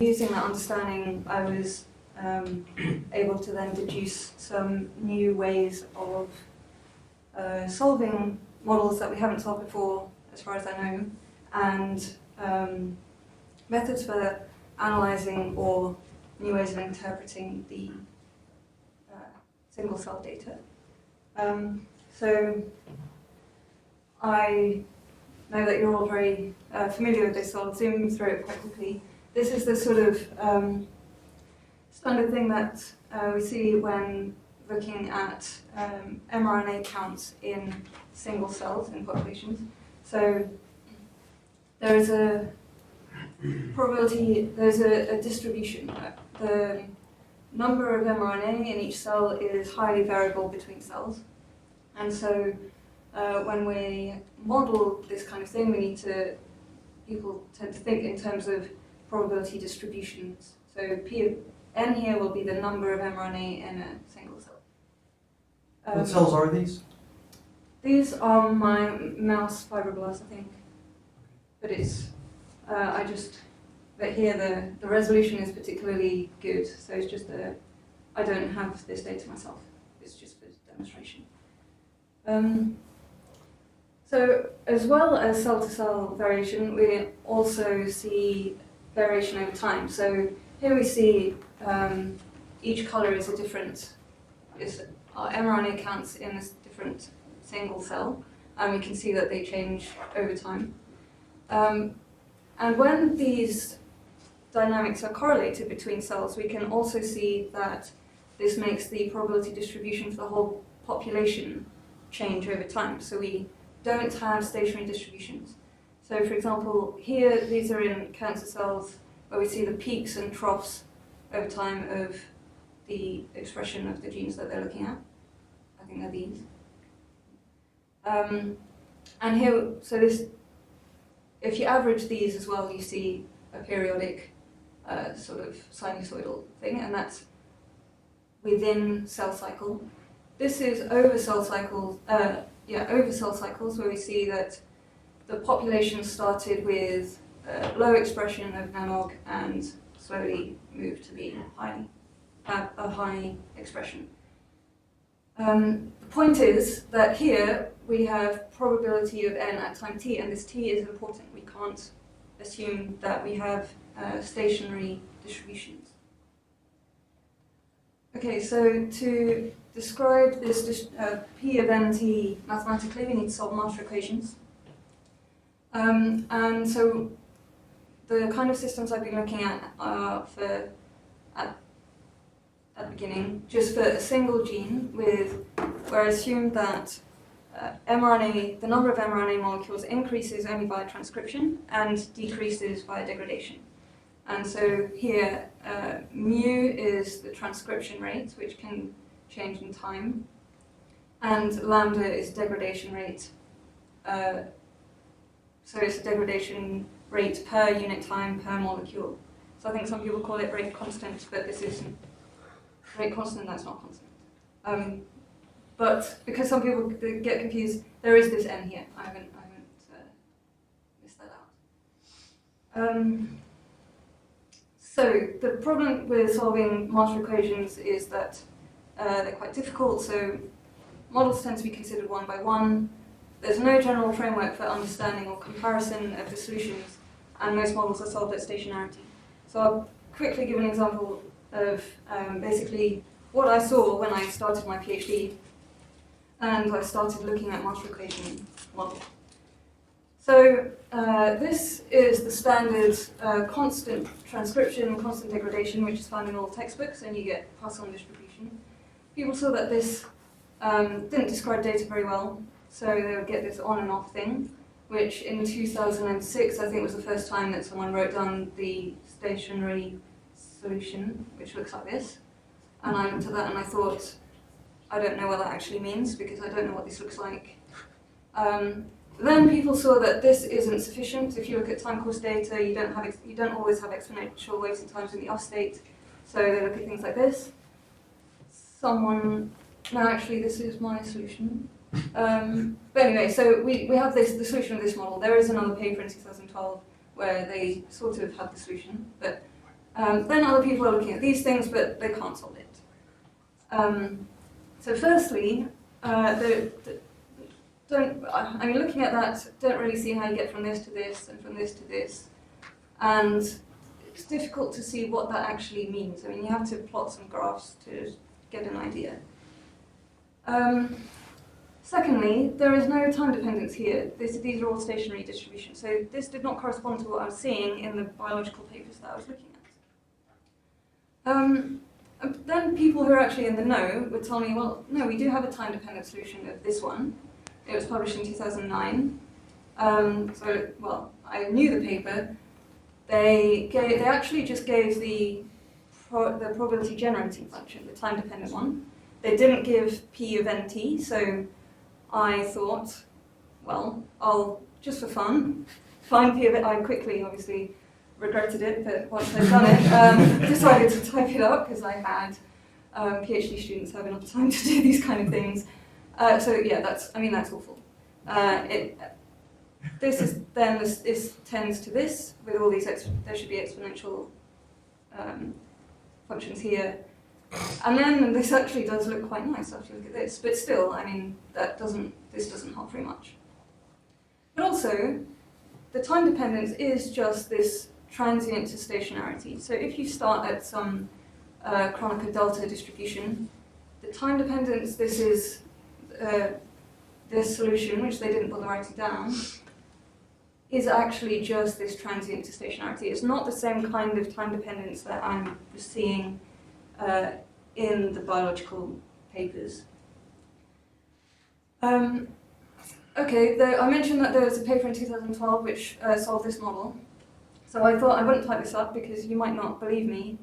using that understanding, I was able to then deduce some new ways of solving models that we haven't solved before, as far as I know, and methods for analyzing or new ways of interpreting the single cell data. So I know that you're all very familiar with this, so I'll zoom through it quite quickly. This is the sort of standard thing that we see when looking at mRNA counts in single cells in populations. So there is a probability, there's a distribution. The number of mRNA in each cell is highly variable between cells. And so when we model this kind of thing, we need to, people tend to think in terms of probability distributions. So P of n here will be the number of mRNA in a single cell. What cells are these? These are my mouse fibroblasts, I think. But it's, but here the resolution is particularly good, so it's just I don't have this data myself. It's just for demonstration. So as well as cell-to-cell variation, we also see variation over time. So here we see each color is a different, our mRNA counts in this different single cell, and we can see that they change over time. And when these dynamics are correlated between cells, we can also see that this makes the probability distribution for the whole population change over time. So we don't have stationary distributions. So for example, here, these are in cancer cells where we see the peaks and troughs over time of the expression of the genes that they're looking at. I think they're these. And here, so this, if you average these as well, you see a periodic sort of sinusoidal thing, and that's within cell cycle. This is over cell cycles, over cell cycles, where we see that the population started with low expression of nanog and slowly moved to be a high expression. The point is that here we have probability of n at time t, and this t is important. We can't assume that we have stationary distributions. Okay, so to describe this p of nt mathematically, we need to solve Marshall equations. And so the kind of systems I've been looking at are at the beginning, just for a single gene, where I assume that mRNA, the number of mRNA molecules increases only via transcription and decreases via degradation. And so here, mu is the transcription rate, which can change in time, and lambda is degradation rate. So it's a degradation rate per unit time per molecule. So I think some people call it rate constant, but this isn't. Rate constant, that's not constant. But because some people get confused, there is this n here. I haven't missed that out. So the problem with solving Marshall equations is that they're quite difficult. So models tend to be considered one by one. There's no general framework for understanding or comparison of the solutions, and most models are solved at stationarity. So I'll quickly give an example of basically what I saw when I started my PhD, and I started looking at Marshall equation model. So this is the standard constant transcription, constant degradation, which is found in all textbooks, and you get Poisson distribution. People saw that this didn't describe data very well, so they would get this on and off thing, which in 2006, I think was the first time that someone wrote down the stationary solution, which looks like this. And I looked at that and I thought, I don't know what that actually means, because I don't know what this looks like. Then people saw that this isn't sufficient. If you look at time course data, you don't always have exponential waiting times in the off state. So they look at things like this. Actually this is my solution. But anyway, so we have the solution of this model. There is another paper in 2012 where they sort of had the solution, but Then other people are looking at these things, but they can't solve it. So firstly, looking at that, don't really see how you get from this to this and from this to this. And it's difficult to see what that actually means. I mean, you have to plot some graphs to get an idea. Secondly, there is no time dependence here. These are all stationary distributions. So this did not correspond to what I was seeing in the biological papers that I was looking at. Then people who are actually in the know would tell me, well, no, we do have a time-dependent solution of this one. It was published in 2009. I knew the paper. They actually just gave the probability generating function, the time-dependent one. They didn't give P of NT, so I thought, well, I'll, just for fun, find P of it. I quickly, obviously, regretted it, but once I'd done it, decided to type it up because I had PhD students have enough time to do these kind of things. That's awful. This tends to this with all these. There should be exponential functions here, and then this actually does look quite nice after you look at this. But still, I mean, this doesn't help very much. But also, the time dependence is just this transient to stationarity. So if you start at some Kronecker delta distribution, the time dependence, this is this solution, which they didn't bother writing down, is actually just this transient to stationarity. It's not the same kind of time dependence that I'm seeing in the biological papers. I mentioned that there was a paper in 2012 which solved this model. So I thought I wouldn't type this up because you might not believe me,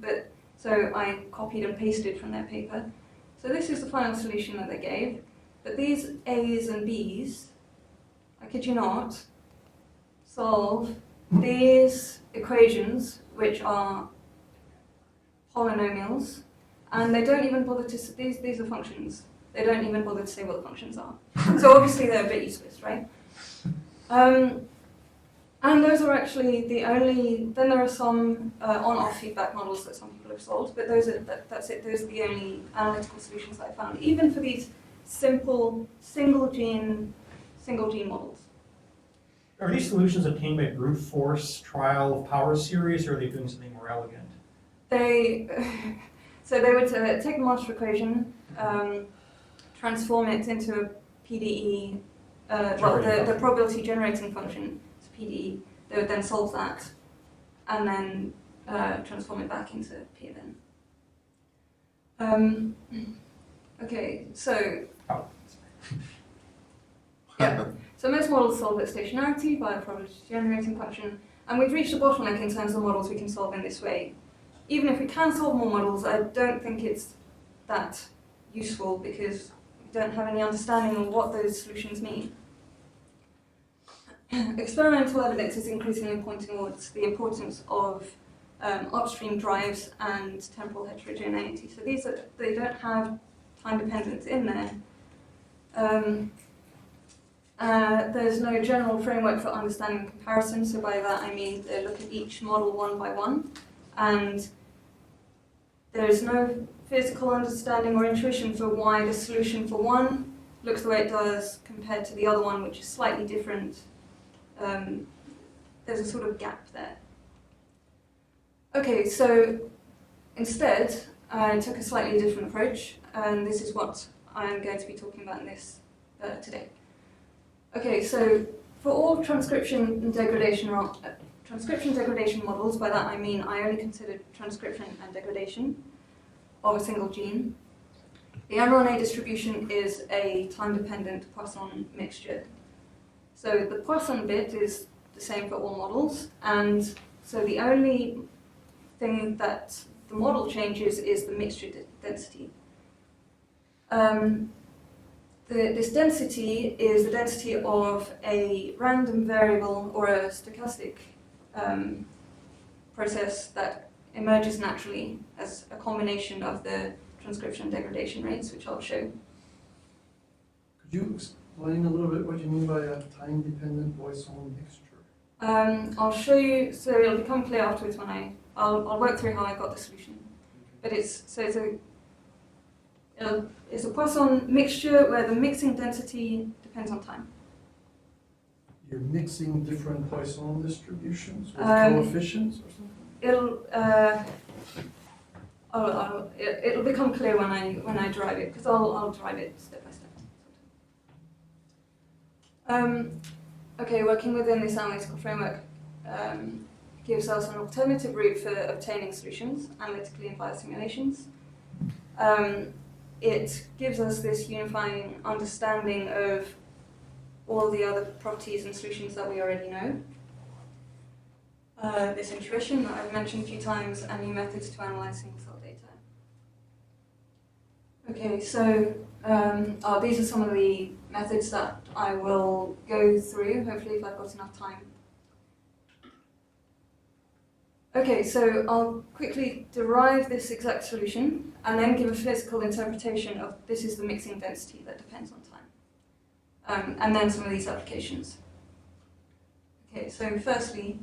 so I copied and pasted from their paper. So this is the final solution that they gave. But these A's and B's, I kid you not, solve these equations, which are polynomials, and they don't even bother to, these are functions. They don't even bother to say what the functions are. So obviously they're a bit useless, right? And those are actually the only, then there are some on-off feedback models that some people have solved, but that's it, those are the only analytical solutions that I found, even for these simple single gene models. Are these solutions obtained by brute force trial of power series, or are they doing something more elegant? So they would take the Marshall equation, transform it into a PDE, the probability generating function is PDE. They would then solve that, and then transform it back into P of N. Okay, so yeah. So most models solve at stationarity by a probability generating function, and we've reached a bottleneck in terms of models we can solve in this way. Even if we can solve more models, I don't think it's that useful because we don't have any understanding of what those solutions mean. Experimental evidence is increasingly pointing towards the importance of upstream drives and temporal heterogeneity. So they don't have time dependence in there. There's no general framework for understanding and comparison, so by that I mean they look at each model one by one, and there is no physical understanding or intuition for why the solution for one looks the way it does compared to the other one, which is slightly different. There's a sort of gap there. Okay, so instead I took a slightly different approach, and this is what I'm going to be talking about in this today. Okay, so for all transcription degradation models, by that I mean I only considered transcription and degradation of a single gene. The mRNA distribution is a time-dependent Poisson mixture. So the Poisson bit is the same for all models, and so the only thing that the model changes is the mixture density. This density is the density of a random variable or a stochastic process that emerges naturally as a combination of the transcription and degradation rates, which I'll show. Could you explain a little bit what you mean by a time-dependent Poisson mixture? I'll show you, so it'll become clear afterwards when I I'll work through how I got the solution. But it's a Poisson mixture where the mixing density depends on time. You're mixing different Poisson distributions with Um, coefficients or something? It'll become clear when I derive it, because I'll derive it step by step. Okay, working within this analytical framework gives us an alternative route for obtaining solutions, analytically and via simulations. It gives us this unifying understanding of all the other properties and solutions that we already know. This intuition that I've mentioned a few times, and new methods to analyze single cell data. Okay, so these are some of the methods that I will go through, hopefully if I've got enough time. Okay, so I'll quickly derive this exact solution and then give a physical interpretation of this is the mixing density that depends on time. And then some of these applications. Okay, so firstly,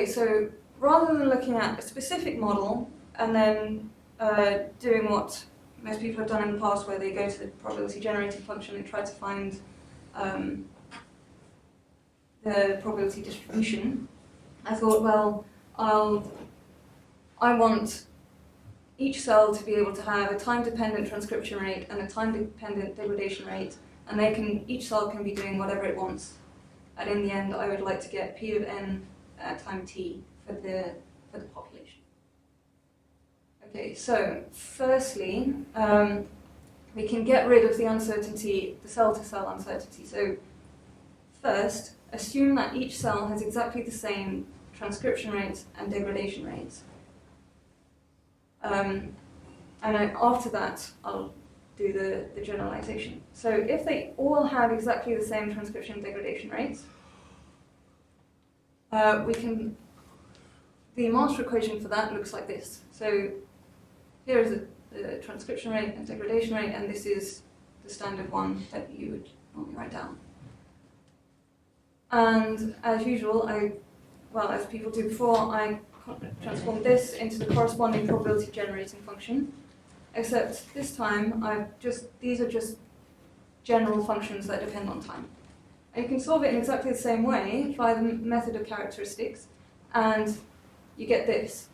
so rather than looking at a specific model and then doing what most people have done in the past, where they go to the probability generating function and try to find the probability distribution, I thought, well, I want each cell to be able to have a time-dependent transcription rate and a time-dependent degradation rate, and each cell can be doing whatever it wants. And in the end, I would like to get P of n at time t for the population. Okay, so firstly, we can get rid of the uncertainty, the cell-to-cell uncertainty. So first, assume that each cell has exactly the same transcription rates and degradation rates. And then after that, I'll do the generalization. So if they all have exactly the same transcription and degradation rates, the master equation for that looks like this. So here is the transcription rate and degradation rate, and this is the standard one that you would normally write down. And as usual, as people do before, I transform this into the corresponding probability generating function, except this time these are just general functions that depend on time. And you can solve it in exactly the same way by the method of characteristics, and you get this,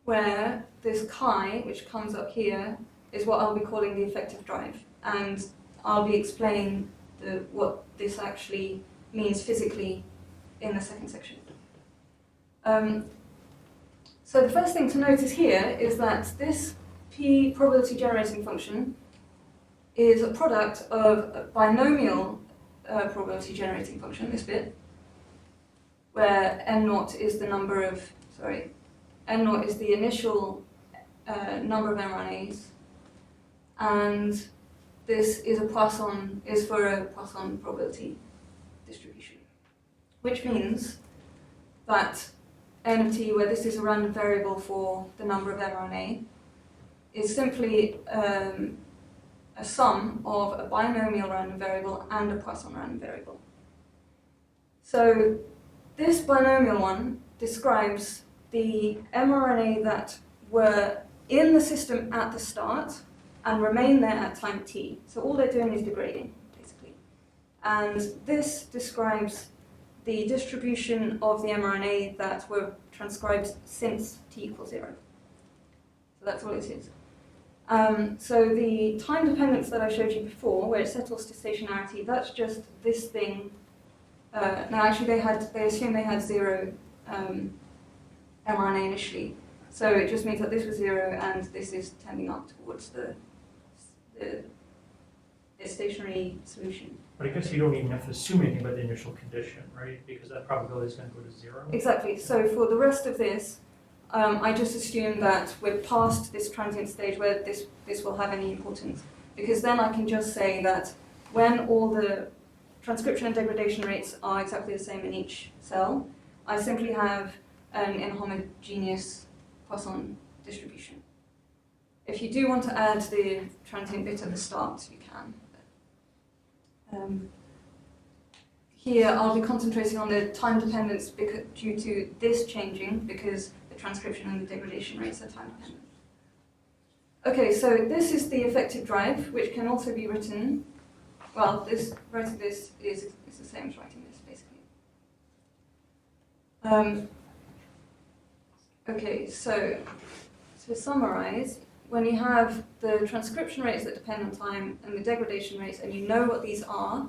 where this chi, which comes up here, is what I'll be calling the effective drive, and I'll be explaining what this actually means physically in the second section. So the first thing to notice here is that this P probability generating function is a product of a binomial probability generating function, this bit, where n0 is the number of, n0 is the initial number of mRNAs, and this is for a Poisson probability distribution, which means that n of t, where this is a random variable for the number of mRNA, is simply a sum of a binomial random variable and a Poisson random variable. So this binomial one describes the mRNA that were in the system at the start and remain there at time t. So all they're doing is degrading, basically. And this describes the distribution of the mRNA that were transcribed since t equals 0. So that's all it is. So the time dependence that I showed you before, where it settles to stationarity, that's just this thing. Now actually they assumed they had 0 mRNA initially. So it just means that this was 0 and this is tending up towards the stationary solution. But I guess you don't even have to assume anything about the initial condition, right? Because that probability is going to go to 0. Exactly. So for the rest of this, I just assume that we're past this transient stage where this will have any importance. Because then I can just say that when all the transcription and degradation rates are exactly the same in each cell, I simply have an inhomogeneous Poisson distribution. If you do want to add the transient bit at the start, you can. here I'll be concentrating on the time dependence due to this changing, because the transcription and the degradation rates are time dependent. Okay, so this is the effective drive, which can also be written, well, writing this is the same as writing this, basically. Okay, so to summarize, when you have the transcription rates that depend on time and the degradation rates, and you know what these are,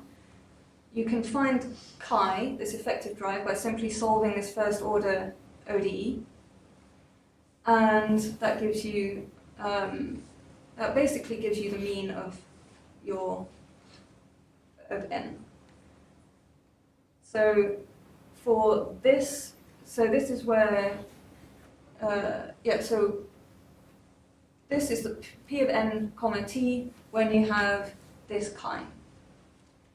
you can find chi, this effective drive, by simply solving this first order ODE. And that gives you, that basically gives you the mean of n. So for this, so this is where, so this is the P of n comma t when you have this chi.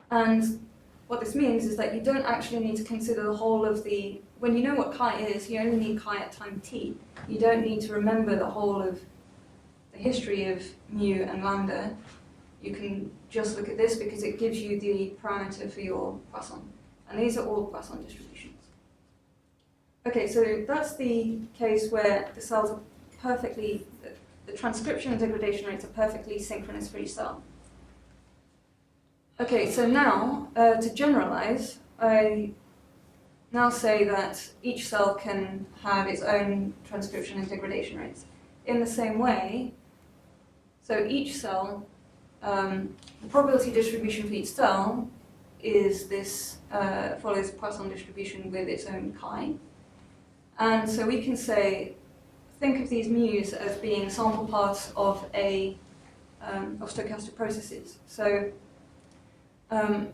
And what this means is that you don't actually need to consider the whole of the, when you know what chi is, you only need chi at time t. You don't need to remember the whole of the history of mu and lambda. You can just look at this because it gives you the parameter for your Poisson. And these are all Poisson distributions. Okay, so that's the case where the cells are perfectly, the transcription and degradation rates are perfectly synchronous for each cell. Okay, so now, to generalize, I now say that each cell can have its own transcription and degradation rates. In the same way, so each cell, the probability distribution for each cell is this, follows Poisson distribution with its own chi. And so we can say, think of these mu's as being sample parts of of stochastic processes. So, and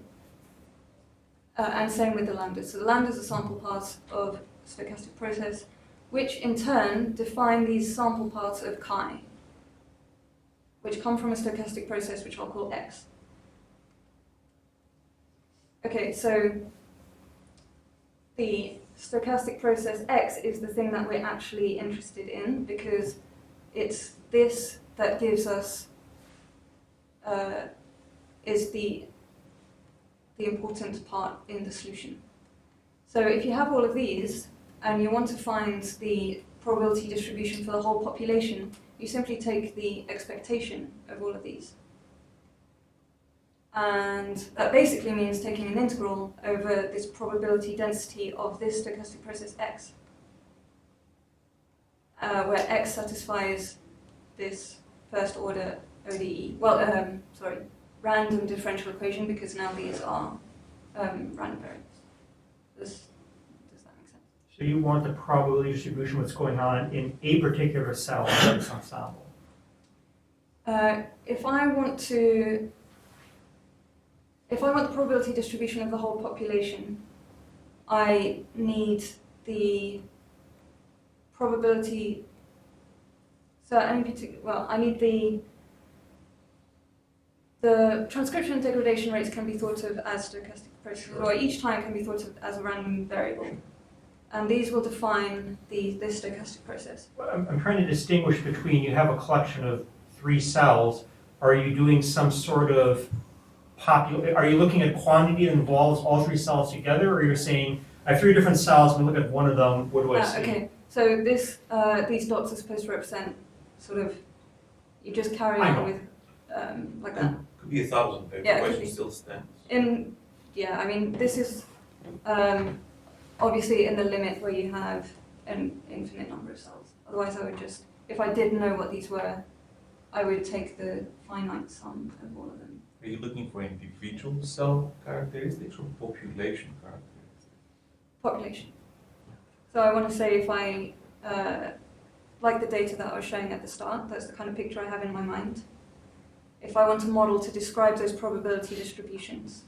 same with the lambdas. So the lambdas are sample parts of a stochastic process, which in turn define these sample parts of chi, which come from a stochastic process, which I'll call x. Okay, so the stochastic process x is the thing that we're actually interested in, because it's this that gives us, is the important part in the solution. So if you have all of these, and you want to find the probability distribution for the whole population, you simply take the expectation of all of these. And that basically means taking an integral over this probability density of this stochastic process x, where x satisfies this first order ODE. Well, random differential equation, because now these are random variables. Does that make sense? So you want the probability distribution, what's going on in a particular cell in this ensemble? If I want the probability distribution of the whole population, I need the probability. So I need the transcription and degradation rates can be thought of as stochastic processes, or each time can be thought of as a random variable. And these will define this stochastic process. I'm trying to distinguish between, you have a collection of 3 cells. Are you doing some sort of are you looking at quantity that involves all 3 cells together, or you're saying, I have 3 different cells, and look at one of them, what do I see? Okay, so these dots are supposed to represent sort of, you just carry on with like that. Could be 1,000, but Yeah, the it could question be. still stands. I mean, this is obviously in the limit where you have an infinite number of cells. Otherwise, I would just, if I did know what these were, I would take the finite sum of all of them. Are you looking for individual cell characteristics or population characteristics? Population. So I want to say if I, like the data that I was showing at the start, that's the kind of picture I have in my mind. If I want a model to describe those probability distributions,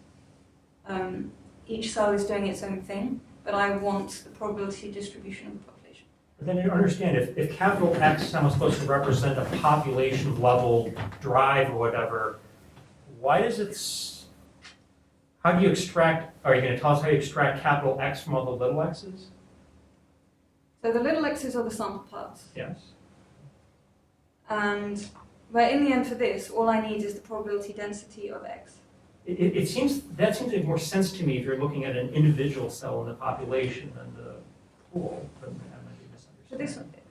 each cell is doing its own thing, but I want the probability distribution of the population. But then you understand, if capital X is supposed to represent a population level drive or whatever, why does it, how do you extract, are you going to tell us how you extract capital X from all the little x's? So the little x's are the sample parts. Yes. And, but in the end for this, all I need is the probability density of x. It seems, that seems to make more sense to me if you're looking at an individual cell in the population than the pool, but I might be So this, misunderstanding.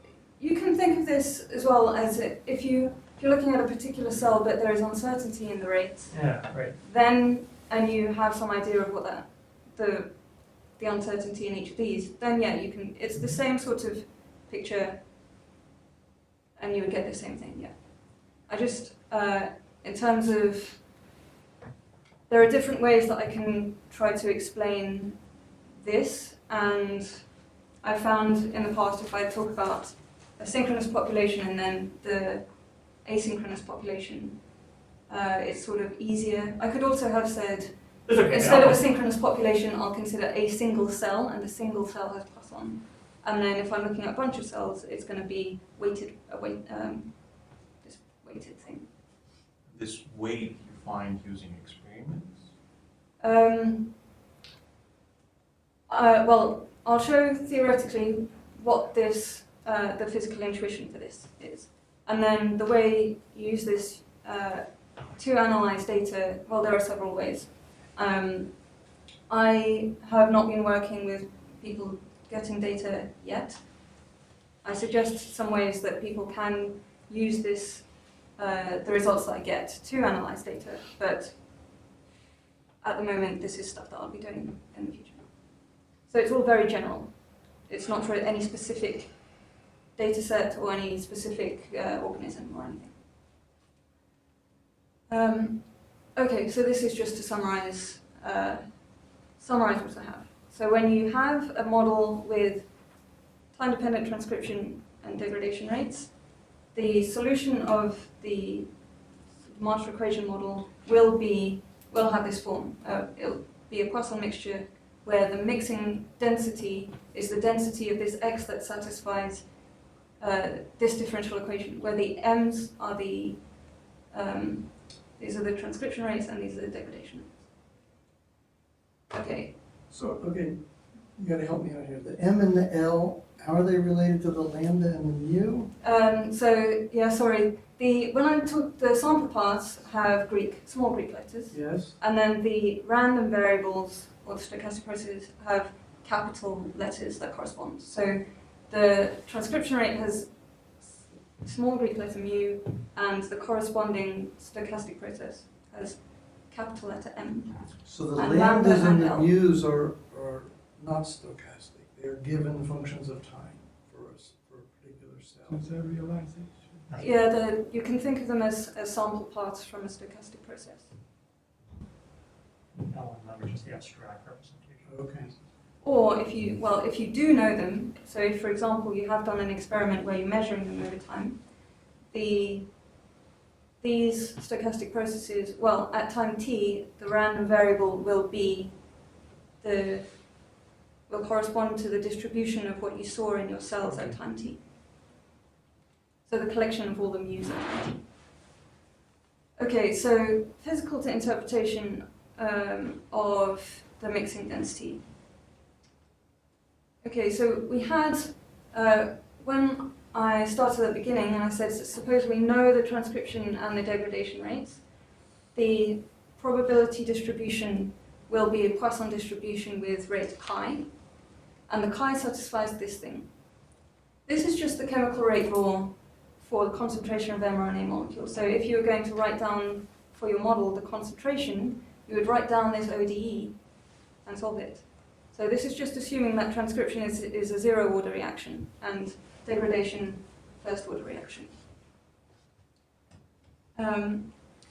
you can think of this as well as if you're looking at a particular cell but there is uncertainty in the rate, Yeah, right. then, and you have some idea of what the uncertainty in each of these, then yeah, you can, it's the same sort of picture and you would get the same thing, yeah. I just, in terms of, there are different ways that I can try to explain this, and I found in the past if I talk about a synchronous population and then the asynchronous population, it's sort of easier. I could also have said, That's okay. instead of a synchronous population, I'll consider a single cell, and a single cell has +1. And then if I'm looking at a bunch of cells, it's going to be weighted, this weighted thing. This weight you find using experiments? Well, I'll show theoretically what this, the physical intuition for this is. And then the way you use this to analyze data, well, there are several ways. I have not been working with people getting data yet. I suggest some ways that people can use this, the results that I get to analyze data, but at the moment this is stuff that I'll be doing in the future. So it's all very general. It's not for any specific data set or any specific organism or anything. Okay, so this is just to summarize what I have. So when you have a model with time-dependent transcription and degradation rates, the solution of the Marshall equation model will have this form. It'll be a Poisson mixture where the mixing density is the density of this x that satisfies this differential equation, where the m's are the these are the transcription rates and these are the degradation rates. Okay. So, okay, you gotta help me out here. The M and the L, how are they related to the lambda and the mu? So yeah, sorry. When I took the sample parts have small Greek letters, Yes? and then the random variables or the stochastic processes have capital letters that correspond. So the transcription rate has small Greek letter mu, and the corresponding stochastic process has capital letter M. So the And lambda lambdas and and the L. mu's are not stochastic. They're given functions of time for a particular cell. Is that realization? Yeah, you can think of them as sample parts from a stochastic process. L and M are just the abstract representation. Okay. Or if you do know them, so if, for example, you have done an experiment where you're measuring them over time, these stochastic processes, well, at time t, the random variable will correspond to the distribution of what you saw in your cells at time t. So the collection of all the mu's at time t. Okay, so physical to interpretation of the mixing density. Okay, so we had, when I started at the beginning and I said, suppose we know the transcription and the degradation rates, the probability distribution will be a Poisson distribution with rate chi, and the chi satisfies this thing. This is just the chemical rate law for the concentration of mRNA molecules. So if you were going to write down for your model the concentration, you would write down this ODE and solve it. So this is just assuming that transcription is a zero-order reaction and degradation first-order reaction.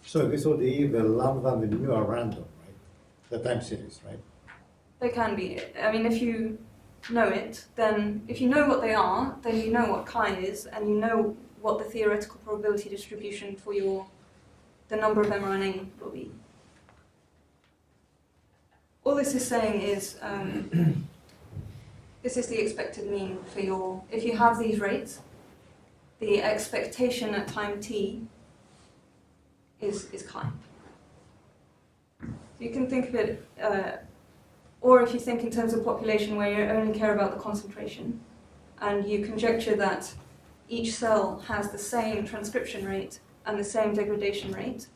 So this ODE, the lambda and the mu are random, right? The time series, right? They can be. I mean, if you know it, then if you know what they are, then you know what chi is, and you know what the theoretical probability distribution for the number of mRNA will be. All this is saying is, this is the expected mean for if you have these rates, the expectation at time t is chi. So you can think of it, or if you think in terms of population where you only care about the concentration, and you conjecture that each cell has the same transcription rate and the same degradation rate,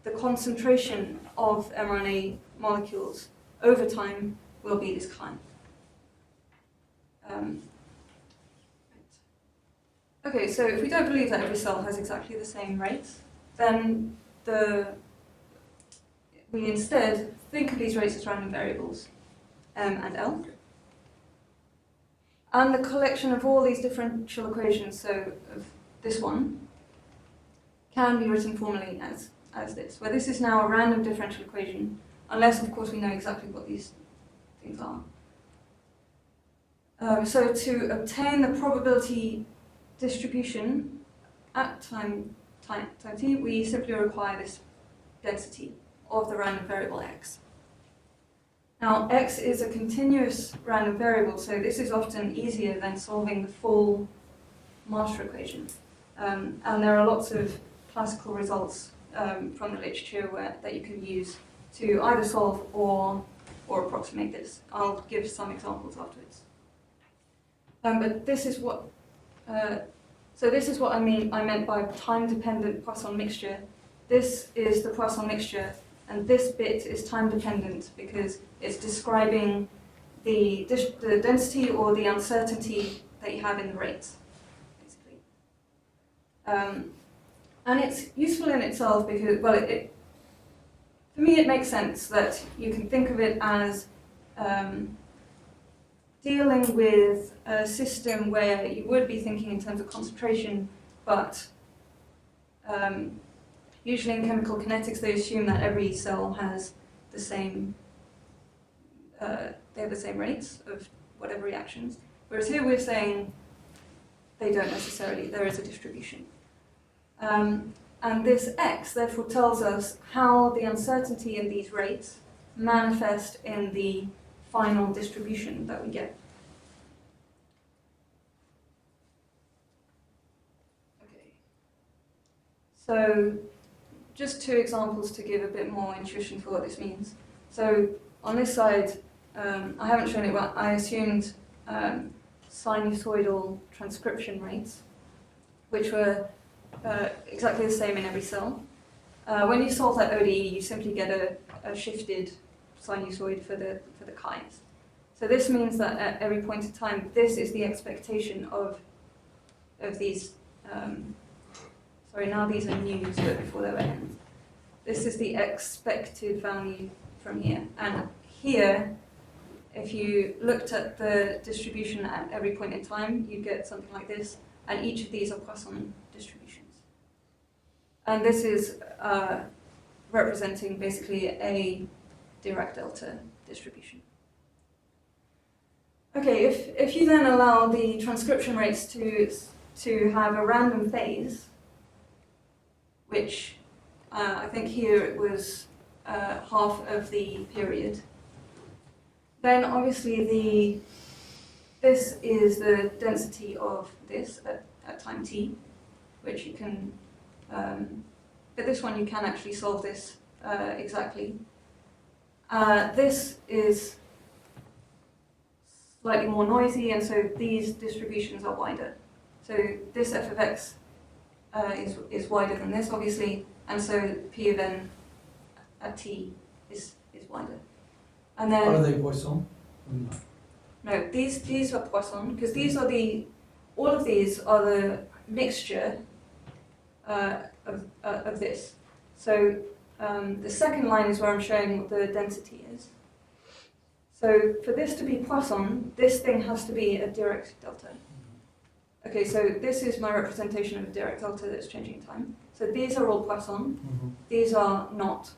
the concentration of mRNA molecules over time will be this climb. Okay, so if we don't believe that every cell has exactly the same rates, then we instead think of these rates as random variables, M and L. And the collection of all these differential equations, so of this one, can be written formally as this, where this is now a random differential equation, unless, of course, we know exactly what these things are. So to obtain the probability distribution at time t, we simply require this density of the random variable x. Now, x is a continuous random variable, so this is often easier than solving the full master equation. And there are lots of classical results from the literature that you can use to either solve or approximate this. I'll give some examples afterwards. But this is what I meant by time-dependent Poisson mixture. This is the Poisson mixture, and this bit is time-dependent because it's describing the density or the uncertainty that you have in the rates, basically. And it's useful in itself because, well, for me it makes sense that you can think of it as dealing with a system where you would be thinking in terms of concentration, but usually in chemical kinetics they assume that every cell has the same, they have the same rates of whatever reactions, whereas here we're saying they don't necessarily, there is a distribution. And this x therefore tells us how the uncertainty in these rates manifest in the final distribution that we get. Okay. So just two examples to give a bit more intuition for what this means. So on this side, I haven't shown it, but I assumed sinusoidal transcription rates, which were exactly the same in every cell. When you solve that ODE, you simply get a shifted sinusoid for the chi's. So this means that at every point in time, this is the expectation of these. Sorry, now these are n's, but before they were n's. This is the expected value from here. And here, if you looked at the distribution at every point in time, you'd get something like this. And each of these are Poisson distributions. And this is representing basically a Dirac delta distribution. Okay, if you then allow the transcription rates to have a random phase, which I think here it was half of the period, then obviously this is the density of this at time t, which you can, but this one you can actually solve this exactly. This is slightly more noisy, and so these distributions are wider. So this f of x is wider than this, obviously, and so p of n at t is wider. And then Are they Poisson? no, these are Poisson because these are all of these are the mixture of this. So the second line is where I'm showing what the density is. So for this to be Poisson, this thing has to be a Dirac delta. Okay, so this is my representation of a Dirac delta that's changing in time. So these are all Poisson, these are not.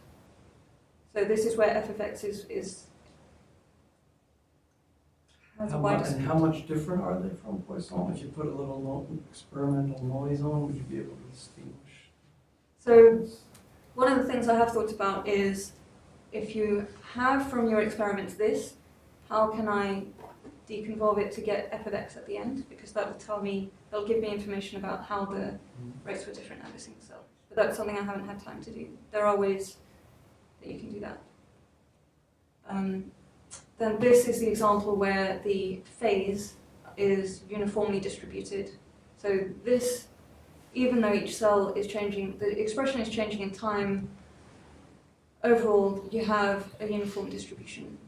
So this is where f of x is has a wider And how much different are they from Poisson? If you put a little experimental noise on, would you be able to distinguish? So one of the things I have thought about is if you have from your experiment this, how can I deconvolve it to get f of x at the end? Because that will tell me, that'll give me information about how the rates were different at every single cell. But that's something I haven't had time to do. There are ways that you can do that. Then this is the example where the phase is uniformly distributed. So this, even though each cell is changing, the expression is changing in time, overall you have a uniform distribution.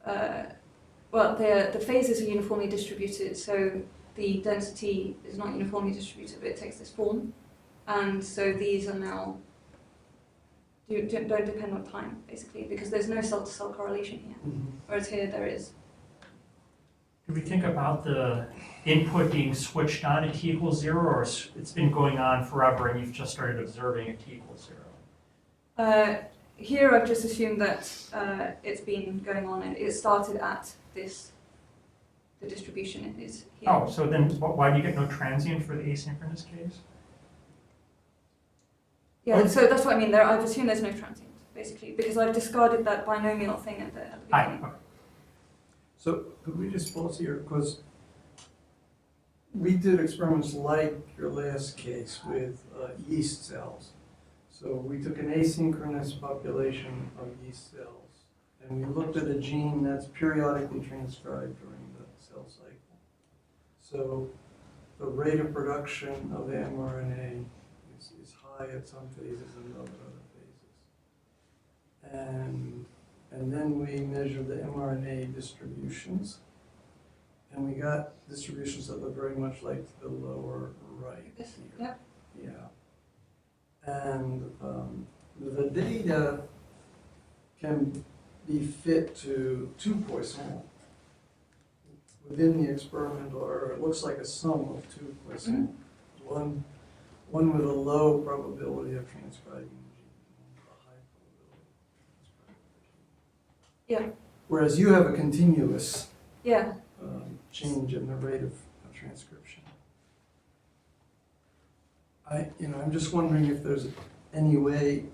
Well, the phases are uniformly distributed, so the density is not uniformly distributed, but it takes this form. And so these are now don't depend on time, basically, because there's no cell-to-cell correlation here, whereas here there is. Do we think about the input being switched on at t equals 0, or it's been going on forever and you've just started observing at t equals 0? Here I've just assumed that it's been going on and it started at this, the distribution is here. Oh, so then why do you get no transient for the asynchronous case? Yeah, so that's what I mean. I've assumed there's no transient, basically, because I've discarded that binomial thing at the beginning. Okay. So could we just pause here, because we did experiments like your last case with yeast cells. So we took an asynchronous population of yeast cells, and we looked at a gene that's periodically transcribed during the cell cycle. So the rate of production of the mRNA is high at some phases and low at other phases. And then we measured the mRNA distributions, and we got distributions that look very much like the lower right This, here. yep. Yeah. And the data can be fit to 2 Poisson within the experimental, or it looks like a sum of 2 Poisson. One with a low probability of transcribing the gene, and one with a high probability of transcribing the gene. Yeah. Whereas you have a continuous Yeah. change in the rate of transcription. I'm just wondering if there's any way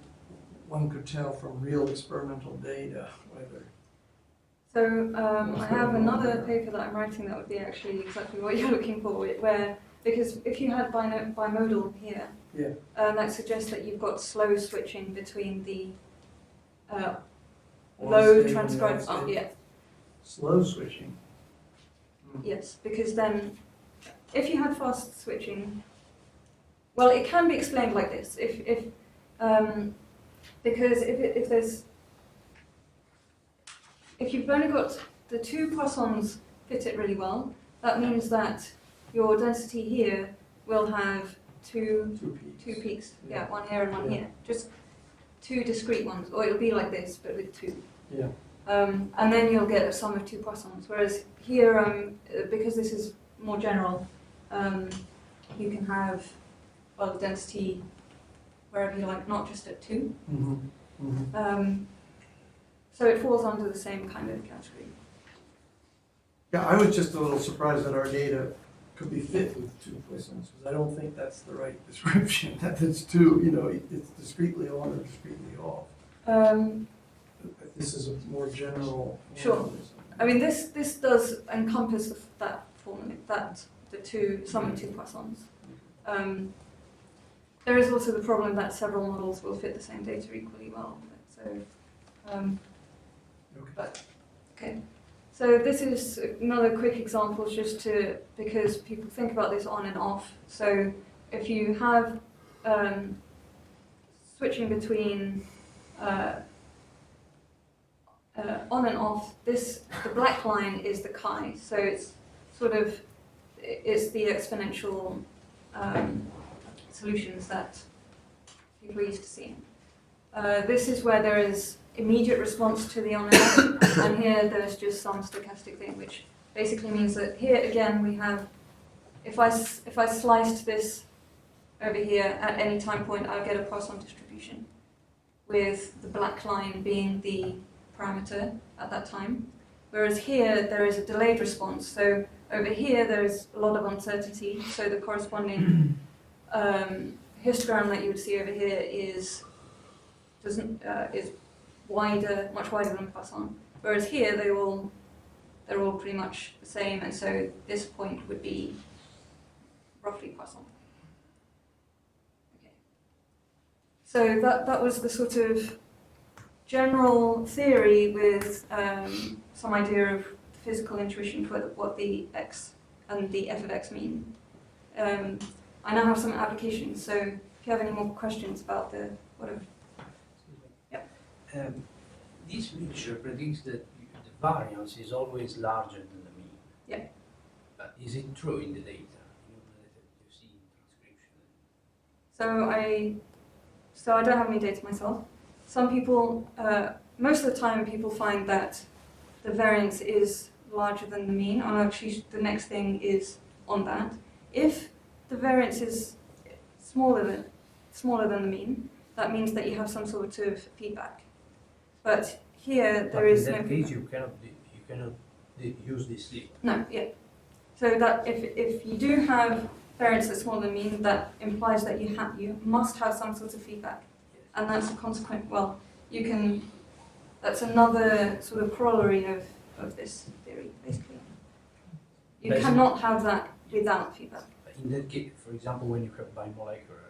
one could tell from real experimental data whether. So I have another paper that I'm writing that would be actually exactly what you're looking for, where, because if you had bimodal here, Yeah. that suggests that you've got slow switching between the low transcribed. Oh, yeah. Slow switching. Yes, because then if you had fast switching, well, it can be explained like this. Because if you've only got the 2 Poissons fit it really well, that means that your density here will have two peaks. Yeah, one here and one here. Just 2 discrete ones, or it'll be like this, but with 2. Yeah. And then you'll get a sum of 2 Poissons. Whereas here, because this is more general, you can have, well, the density wherever you like, not just at 2. So it falls under the same kind of category. Yeah, I was just a little surprised that our data could be fit with 2 Poissons, because I don't think that's the right description, that it's 2, it's discretely on or discretely off. This is a more general. Sure. formalism. I mean, this does encompass that formula, sum of 2 Poissons. There is also the problem that several models will fit the same data equally well. Okay. So this is another quick example, just because people think about this on and off. So if you have switching between on and off, the black line is the chi. So it's it's the exponential solutions that people are used to seeing. This is where there is immediate response to the on and off, and here there's just some stochastic thing, which basically means that here again we have, if I sliced this over here at any time point, I'll get a Poisson distribution, with the black line being the parameter at that time. Whereas here there is a delayed response. So over here there is a lot of uncertainty. So the corresponding histogram that you would see over here is wider, much wider than Poisson. Whereas here they're all pretty much the same, and so this point would be roughly Poisson. Okay. So that was the sort of general theory with some idea of physical intuition for what the x and the f of x mean. I now have some applications, so if you have any more questions about the whatever. Yep. This mixture predicts that the variance is always larger than the mean. Yeah. But is it true in the data? That you see in transcription? So I don't have any data myself. Some people, most of the time, people find that the variance is larger than the mean. And actually, the next thing is on that. If the variance is smaller than the mean, that means that you have some sort of feedback. But here there is in no that case, feedback. you cannot use this data. No, yeah. So that if you do have variance that's smaller than mean, that implies that you must have some sort of feedback, and that's a consequent. Well, you can. That's another sort of corollary of this theory, basically. You Basically- cannot have that without feedback. But in that case, for example, when you have bimolecular reactions.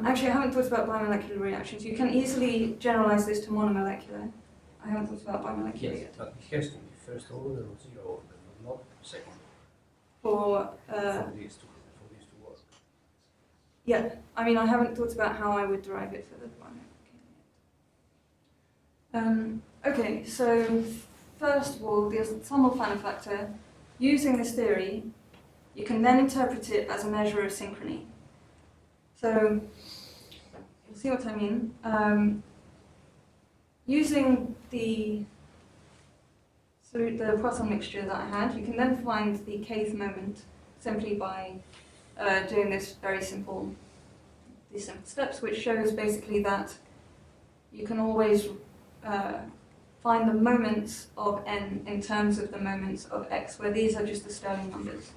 Actually, I haven't thought about bimolecular reactions. You can easily generalize this to monomolecular. I haven't thought about bimolecular Yes, yet. but it has to be first order or zero order, not second For order for this to work. yeah, I mean, I haven't thought about how I would derive it for the bimolecular yet. Okay, so first of all, the Sommer-Fanner factor. Using this theory, you can then interpret it as a measure of synchrony. So, you'll see what I mean. Using the Poisson mixture that I had, you can then find the kth moment simply by doing these simple steps, which shows basically that you can always find the moments of n in terms of the moments of x, where these are just the Stirling numbers.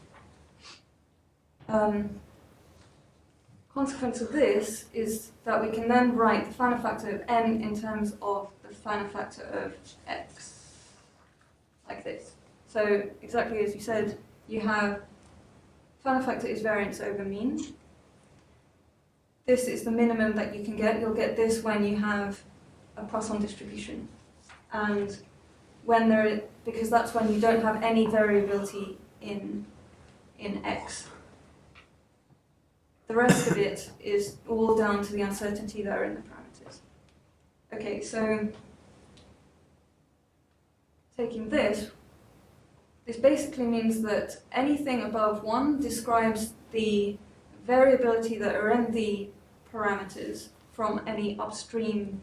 Consequence of this is that we can then write the Fanner factor of n in terms of the Fanner factor of x, like this. So exactly as you said, you have Fanner factor is variance over mean. This is the minimum that you can get. You'll get this when you have a Poisson distribution, and when because that's when you don't have any variability in x. The rest of it is all down to the uncertainty that are in the parameters. Okay, so taking this basically means that anything above 1 describes the variability that are in the parameters from any upstream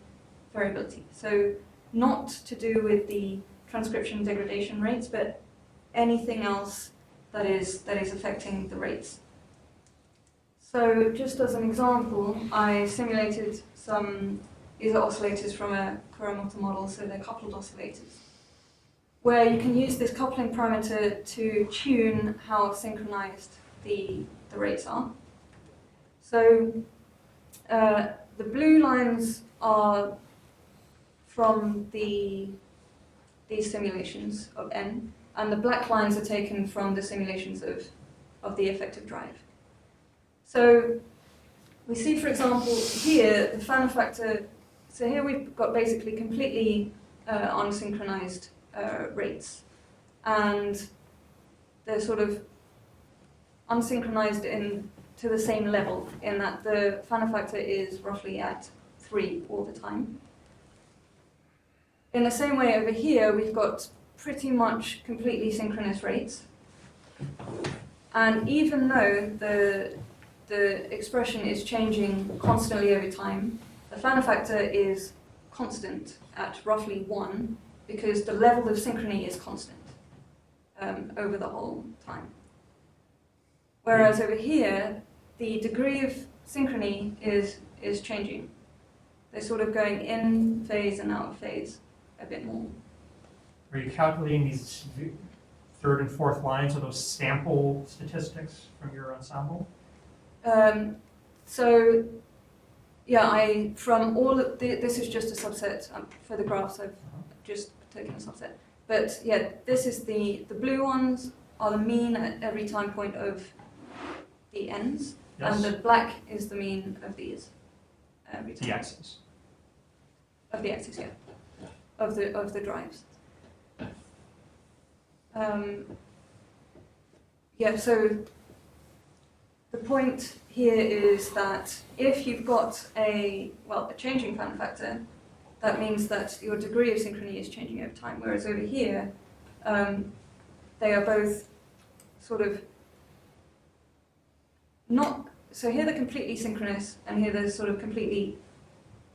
variability. So not to do with the transcription degradation rates, but anything else that is affecting the rates. So just as an example, I simulated these are oscillators from a Kuramoto model, so they're coupled oscillators, where you can use this coupling parameter to tune how synchronized the rates are. So the blue lines are from these simulations of n, and the black lines are taken from the simulations of the effective drive. So we see, for example, here the Fanner factor. So here we've got basically completely unsynchronized rates, and they're sort of unsynchronized to the same level in that the Fanner factor is roughly at 3 all the time. In the same way over here, we've got pretty much completely synchronous rates, and even though the expression is changing constantly over time, the Fanner factor is constant at roughly 1 because the level of synchrony is constant over the whole time. Whereas over here, the degree of synchrony is changing. They're sort of going in phase and out of phase a bit more. Are you calculating these third and fourth lines of those sample statistics from your ensemble? So, yeah, from all of this is just a subset for the graphs. I've just taken a subset, but yeah, this is the blue ones are the mean at every time point of the ends, Yes. and the black is the mean of these every time. The x's. Of the axis, yeah, of the drives. Yeah, so the point here is that if you've got a changing fan factor, that means that your degree of synchrony is changing over time, whereas over here, they are both sort of not, so here they're completely synchronous, and here they're sort of completely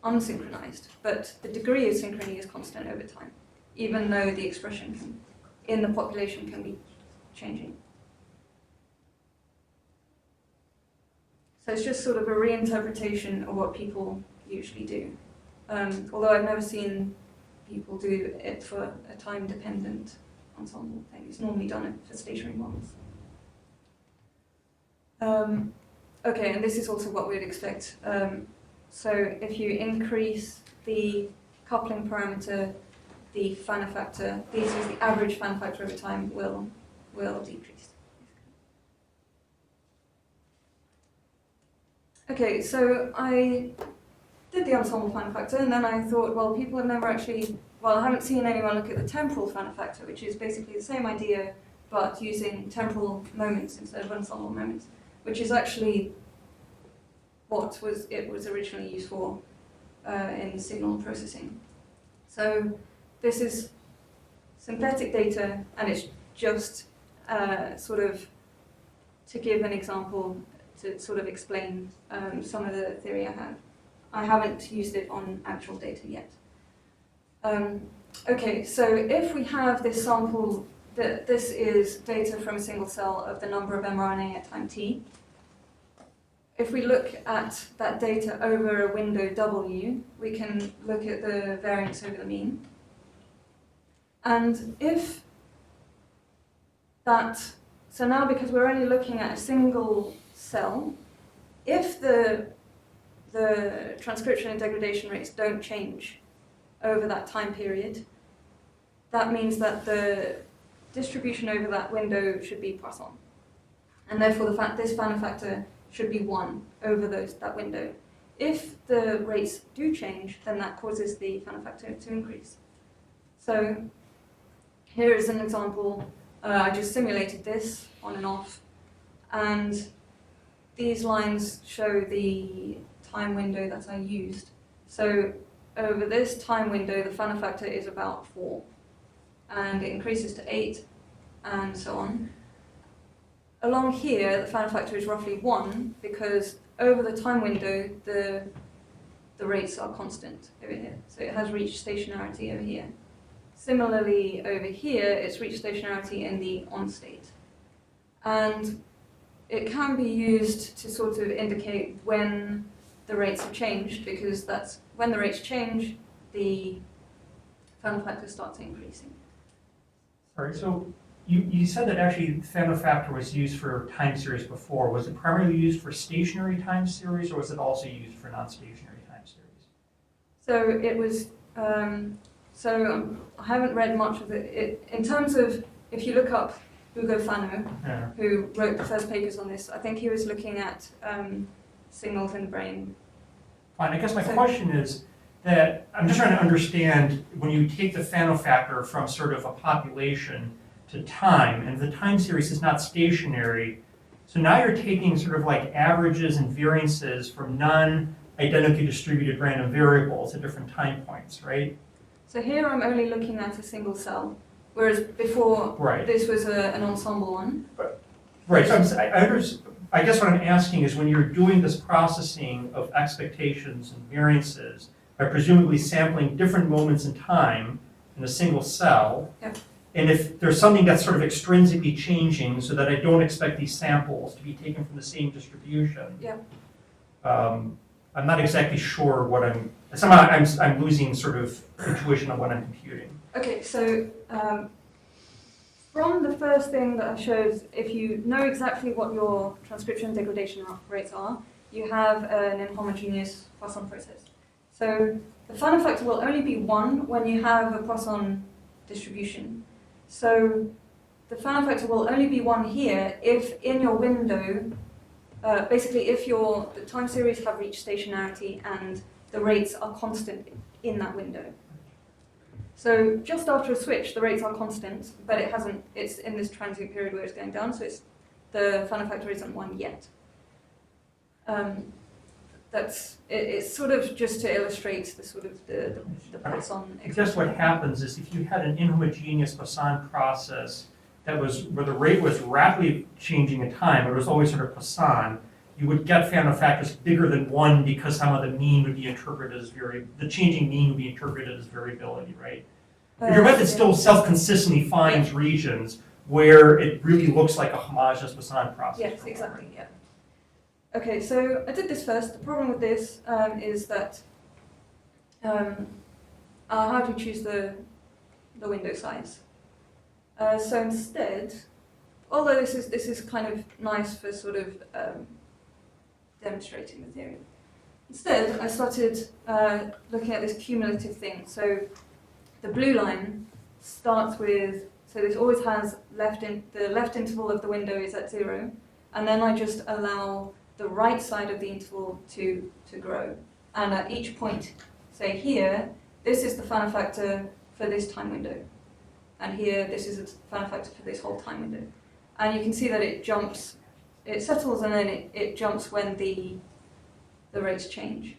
unsynchronized, but the degree of synchrony is constant over time, even though the expression in the population can be changing. So it's just sort of a reinterpretation of what people usually do. Although I've never seen people do it for a time-dependent ensemble thing. It's normally done for stationary models. Okay, and this is also what we'd expect. So if you increase the coupling parameter, the fan factor, this is the average fan factor over time, will decrease. Okay, so I did the ensemble fan factor, and then I thought, well, people have never actually, I haven't seen anyone look at the temporal fan factor, which is basically the same idea, but using temporal moments instead of ensemble moments, which is actually what it was originally used for in signal processing. So this is synthetic data, and it's just sort of to give an example to sort of explain some of the theory I have. I haven't used it on actual data yet. Okay, so if we have this sample, this is data from a single cell of the number of mRNA at time t. If we look at that data over a window W, we can look at the variance over the mean. And if that, so now because we're only looking at a single cell, if the transcription and degradation rates don't change over that time period, that means that the distribution over that window should be Poisson. And therefore this fan factor should be 1 over that window. If the rates do change, then that causes the fan factor to increase. So here is an example. I just simulated this on and off, and these lines show the time window that I used. So over this time window, the fan factor is about 4, and it increases to 8, and so on. Along here, the fan factor is roughly 1, because over the time window, the rates are constant over here. So it has reached stationarity over here. Similarly, over here, it's reached stationarity in the on state. And it can be used to sort of indicate when the rates have changed, because that's when the rates change, the fan factor starts increasing. Sorry, so you said that actually fan factor was used for time series before. Was it primarily used for stationary time series, or was it also used for non-stationary time series? So it was, I haven't read much of it. In terms of, if you look up Ugo Fano, Yeah. who wrote the first papers on this, I think he was looking at signals in the brain. Fine, I guess my question is that I'm just trying to understand when you take the Fano factor from sort of a population to time, and the time series is not stationary, so now you're taking sort of like averages and variances from non-identically distributed random variables at different time points, right? So here I'm only looking at a single cell, whereas before Right. this was an ensemble one. Right, so I guess what I'm asking is when you're doing this processing of expectations and variances by presumably sampling different moments in time in a single cell, Yep. and if there's something that's sort of extrinsically changing so that I don't expect these samples to be taken from the same distribution, Yep. I'm not exactly sure what I'm losing sort of intuition on what I'm computing. Okay, so from the first thing that I showed, if you know exactly what your transcription degradation rates are, you have an inhomogeneous Poisson process. So the fan factor will only be 1 when you have a Poisson distribution. So the fan factor will only be 1 here if in your window, basically if the time series have reached stationarity and the rates are constant in that window. So just after a switch, the rates are constant, but it's in this transient period where it's going down, so the fan factor isn't 1 yet. it's sort of just to illustrate the sort of the Poisson. I guess what happens is if you had an inhomogeneous Poisson process that was, where the rate was rapidly changing in time, but it was always sort of Poisson, you would get Fano factors bigger than 1 because somehow the mean would be interpreted as the changing mean would be interpreted as variability, right? But your method still self-consistently finds regions where it really looks like a homogeneous Poisson process. Yes, exactly, yeah. Okay, so I did this first. The problem with this is that how do you choose the window size? So instead, although this is kind of nice for sort of demonstrating the theory, instead I started looking at this cumulative thing. So the blue line starts with, so this always has the left interval of the window is at 0, and then I just allow the right side of the interval to grow. And at each point, say here, this is the Fano factor for this time window. And here, this is a Fano factor for this whole time window. And you can see that it jumps, it settles, and then it jumps when the rates change.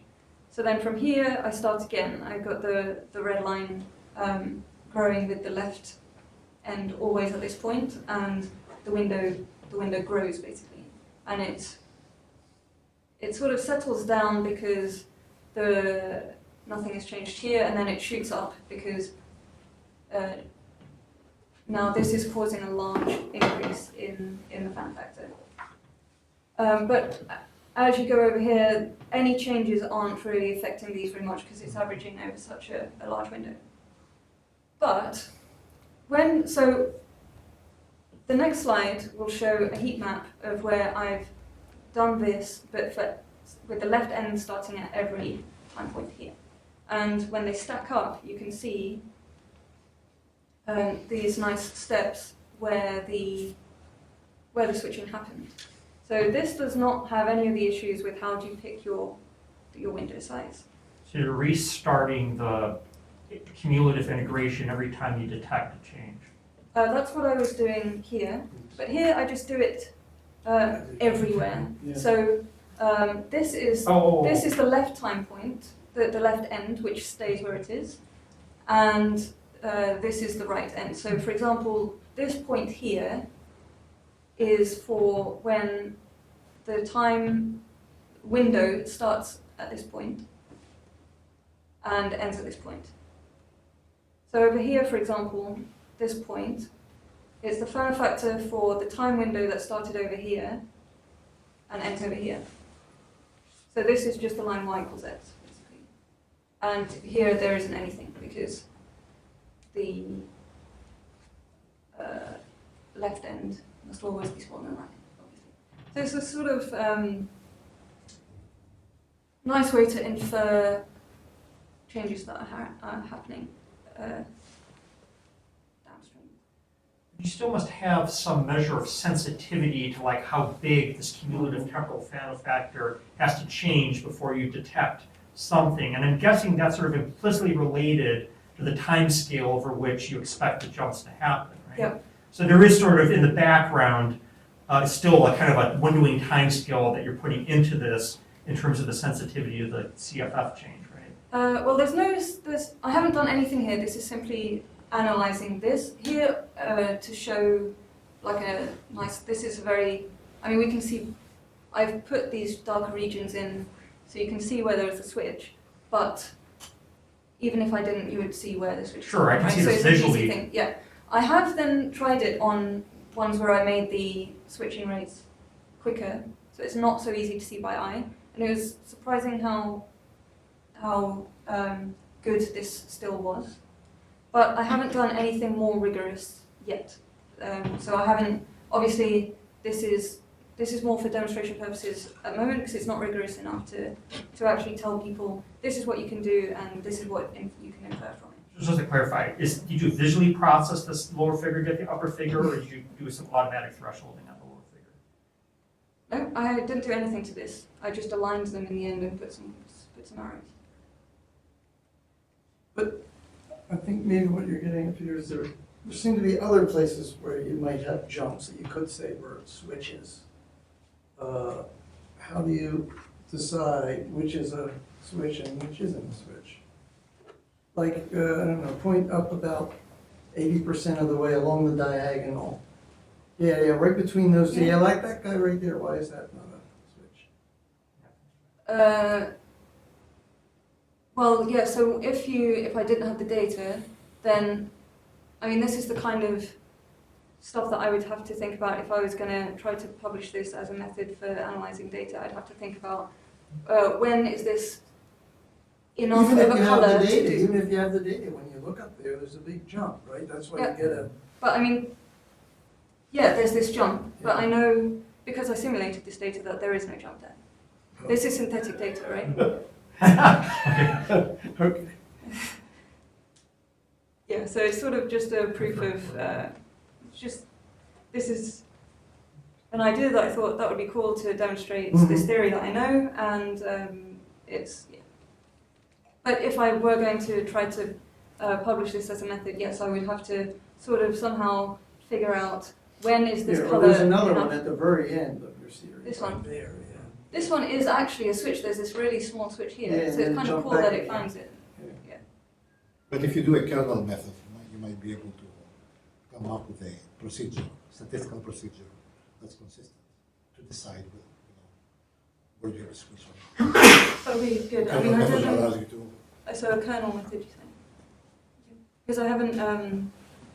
So then from here, I start again. I've got the red line growing with the left end always at this point, and the window grows basically. And it sort of settles down because nothing has changed here, and then it shoots up because now this is causing a large increase in the Fano factor. But as you go over here, any changes aren't really affecting these very much because it's averaging over such a large window. But so the next slide will show a heat map of where I've done this, but with the left end starting at every time point here. And when they stack up, you can see these nice steps where the switching happened. So this does not have any of the issues with how do you pick your window size. So you're restarting the cumulative integration every time you detect a change. That's what I was doing here, but here I just do it everywhere. Yeah. So this is the left time point, the left end, which stays where it is, and this is the right end. So for example, this point here is for when the time window starts at this point and ends at this point. So over here, for example, this point is the Fano factor for the time window that started over here and ends over here. So this is just the line y equals x, basically. And here there isn't anything because the left end must always be smaller than right, obviously. So it's a sort of nice way to infer changes that are happening downstream. You still must have some measure of sensitivity to like how big this cumulative temporal Fano factor has to change before you detect something. And I'm guessing that's sort of implicitly related to the time scale over which you expect the jumps to happen, right? Yep. So there is sort of in the background still a kind of a windowing time scale that you're putting into this in terms of the sensitivity of the CFF change, right? Well, I haven't done anything here. This is simply analyzing this here to show like a nice, this is a very, I mean, we can see, I've put these darker regions in so you can see where there's a switch, but even if I didn't, you would see where the switch is. Sure, I can see so this it's an easy visually. thing. Yeah. I have then tried it on ones where I made the switching rates quicker, so it's not so easy to see by eye. And it was surprising how good this still was. But I haven't done anything more rigorous yet. So I haven't, obviously this is more for demonstration purposes at the moment because it's not rigorous enough to actually tell people this is what you can do and this is what you can infer from it. Just to clarify, did you visually process this lower figure to get the upper figure, or did you do some automatic thresholding at the lower figure? No, I didn't do anything to this. I just aligned them in the end and put some arrows. But I think maybe what you're getting at here is there seem to be other places where you might have jumps that you could say were switches. how do you decide which is a switch and which isn't a switch? Like, I don't know, point up about 80% of the way along the diagonal. Yeah, right between those two. Yeah, like that guy right there. Why is that not a switch? Well, yeah, so if I didn't have the data, then, I mean, this is the kind of stuff that I would have to think about if I was going to try to publish this as a method for analyzing data. I'd have to think about when is this enough Even of if a you have color the to data, do. even if you have the data, when you look up there's a big jump, right? That's why Yeah. you get a. But I mean, yeah, there's this jump, but Yeah. I know, because I simulated this data, that there is no jump there. This is synthetic data, right? Okay. Yeah, so it's sort of just a proof of, this is an idea that I thought that would be cool to demonstrate this theory that I know, and yeah. But if I were going to try to publish this as a method, yes, I would have to sort of somehow figure out when is this Here, color there's another enough. one at the very end of your series. This right one? there, yeah. This one is actually a switch. There's this really small switch here, Yeah, so and it's kind of jump cool back that it again. finds it. Yeah. Yeah. But if you do a kernel method, you might be able to come up with a procedure, statistical procedure that's consistent to decide where you have a switch on. That would be good. I Kernel mean, I method don't know. allows you to. So a kernel method, you think? Because I haven't, I'm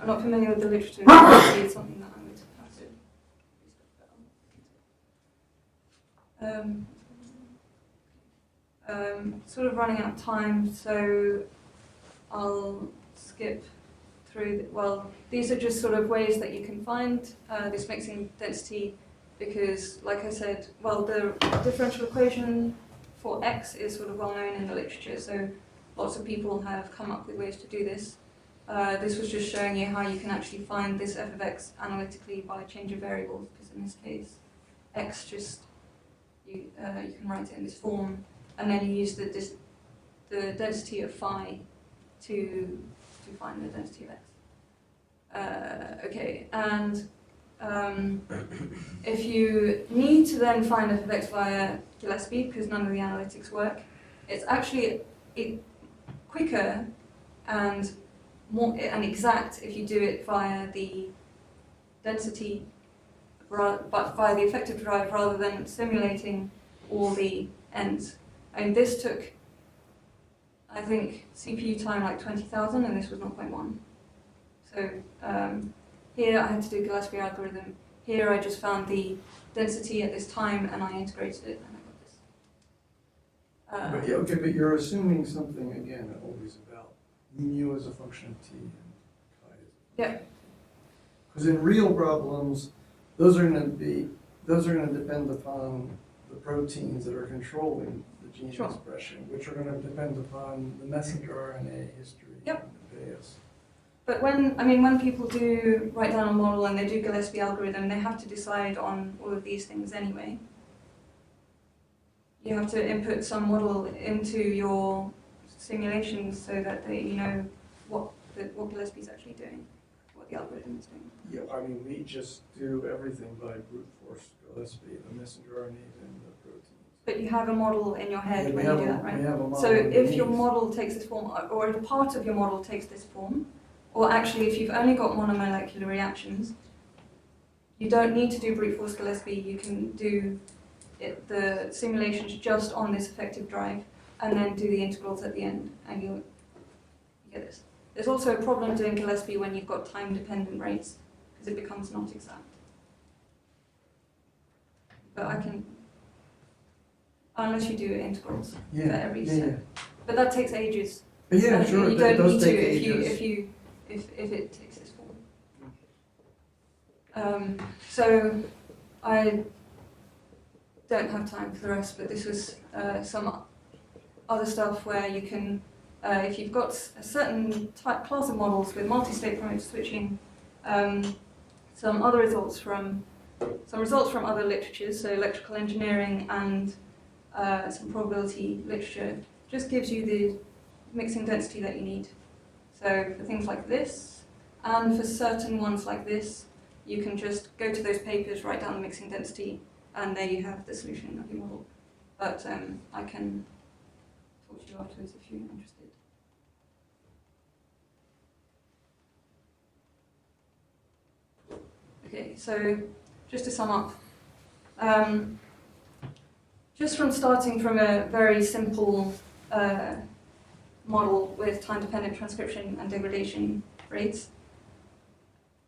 not familiar with the literature. Maybe it's something that I would have to sort of running out of time, so I'll skip through. Well, these are just sort of ways that you can find this mixing density, because, like I said, well, the differential equation for x is sort of well known in the literature, so lots of people have come up with ways to do this. This was just showing you how you can actually find this f of x analytically by change of variables, because in this case, x just, you can write it in this form, and then you use the density of phi to find the density of x. Okay, and if you need to then find f of x via Gillespie, because none of the analytics work, it's actually quicker and more exact if you do it via the density, but via the effective drive rather than simulating all the ends. And this took, I think, CPU time like 20,000, and this was 0.1. So here I had to do Gillespie algorithm. Here I just found the density at this time, and I integrated it, and I got this. But, yeah, okay, but you're assuming something again, always about mu as a function of t and chi as a function Yeah. of t. Because in real problems, those are going to depend upon the proteins that are controlling the gene Sure. expression, which are going to depend upon the messenger RNA history. Yep. And the base. But when people do write down a model and they do Gillespie algorithm, they have to decide on all of these things anyway. You have to input some model into your simulations so that you know what Gillespie is actually doing, what the algorithm is doing. Yeah, I mean, we just do everything by brute force Gillespie, the messenger RNAs and the proteins. But you have a model in your head Yeah, when you do that, right? We have a model So if your underneath. model takes this form, or if a part of your model takes this form, or actually if you've only got monomolecular reactions, you don't need to do brute force Gillespie. You can do the simulations just on this effective drive, and then do the integrals at the end, and you get this. There's also a problem doing Gillespie when you've got time-dependent rates, because it becomes not exact. But I can, unless you do integrals for every step. But that takes ages. But yeah, And sure, you that don't does need take to ages. if it takes this form. So I don't have time for the rest, but this was some other stuff where you can, if you've got a certain class of models with multi-state parameter switching, some results from other literatures, so electrical engineering and some probability literature, just gives you the mixing density that you need. So for things like this, and for certain ones like this, you can just go to those papers, write down the mixing density, and there you have the solution of your model. But I can talk to you afterwards if you're interested. Okay, so just to sum up, just from starting from a very simple model with time-dependent transcription and degradation rates,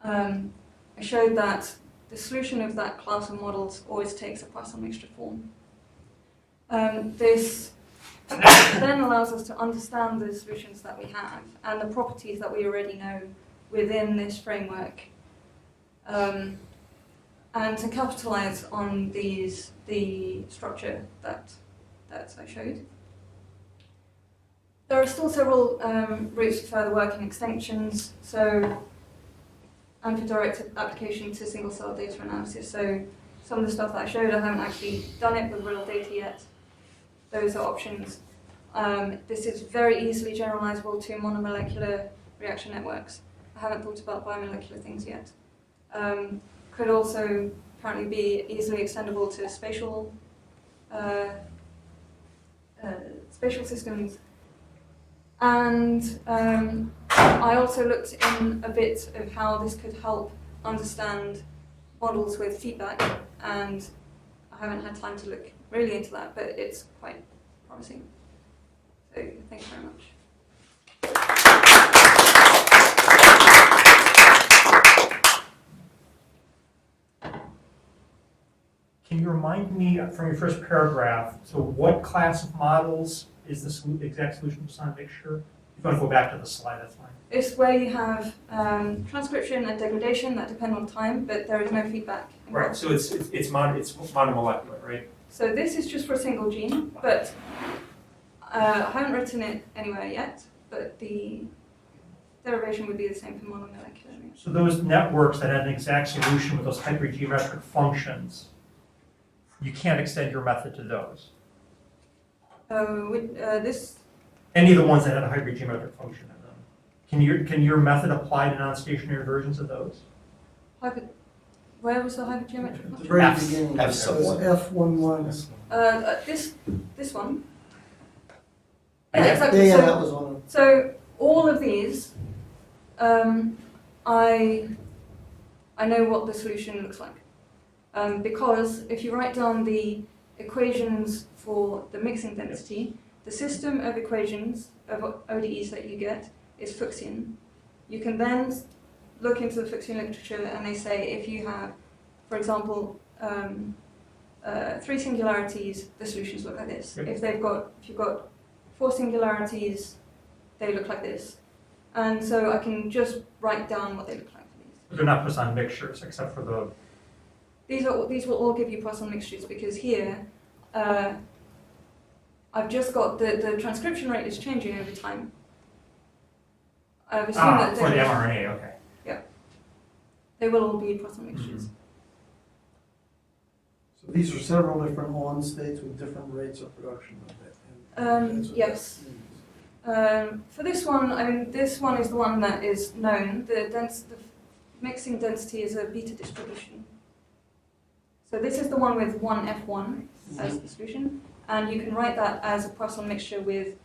I showed that the solution of that class of models always takes a Poisson mixture form. This then allows us to understand the solutions that we have and the properties that we already know within this framework, and to capitalize on the structure that I showed. There are still several routes for further work and extensions, and for direct application to single cell data analysis. So some of the stuff that I showed, I haven't actually done it with real data yet. Those are options. This is very easily generalizable to monomolecular reaction networks. I haven't thought about biomolecular things yet. Could also apparently be easily extendable to spatial systems. And I also looked in a bit of how this could help understand models with feedback, and I haven't had time to look really into that, but it's quite promising. So thank you very much. Can you remind me from your first paragraph, so what class of models is the exact solution to Poisson mixture? If you want to go back to the slide, that's fine. It's where you have transcription and degradation that depend on time, but there is no feedback involved. Right, so it's monomolecular, right? So this is just for a single gene, but I haven't written it anywhere yet, but the derivation would be the same for monomolecular. So those networks that had an exact solution with those hypergeometric functions, you can't extend your method to those. Any of the ones that had a hypergeometric function in them. Can your method apply to non-stationary versions of those? Where was the hypergeometric At the function? very F. beginning, F it sub was one. F11. This one. Yeah. Yeah, exactly. Yeah, So, that was one of so all of these, I know what the solution looks like. Because if you write down the equations for the mixing density, the system of equations of ODEs that you get is Fuchsian. You can then look into the Fuchsian literature, and they say if you have, for example, 3 singularities, the solutions look like this. Yep. If you've got 4 singularities, they look like this. And so I can just write down what they look like for these. They're not Poisson mixtures, except for the... These will all give you Poisson mixtures, because here I've just got the transcription rate is changing over time. I've assumed that for the mRNA, okay. they will all be Poisson mixtures. Mhm. So these are several different on states with different rates of production of it. And that's what Yes. that means. For this one, I mean, this one is the one that is known. The mixing density is a beta distribution. So this is the one with 1F1 as the solution, and you can write that as a Poisson mixture with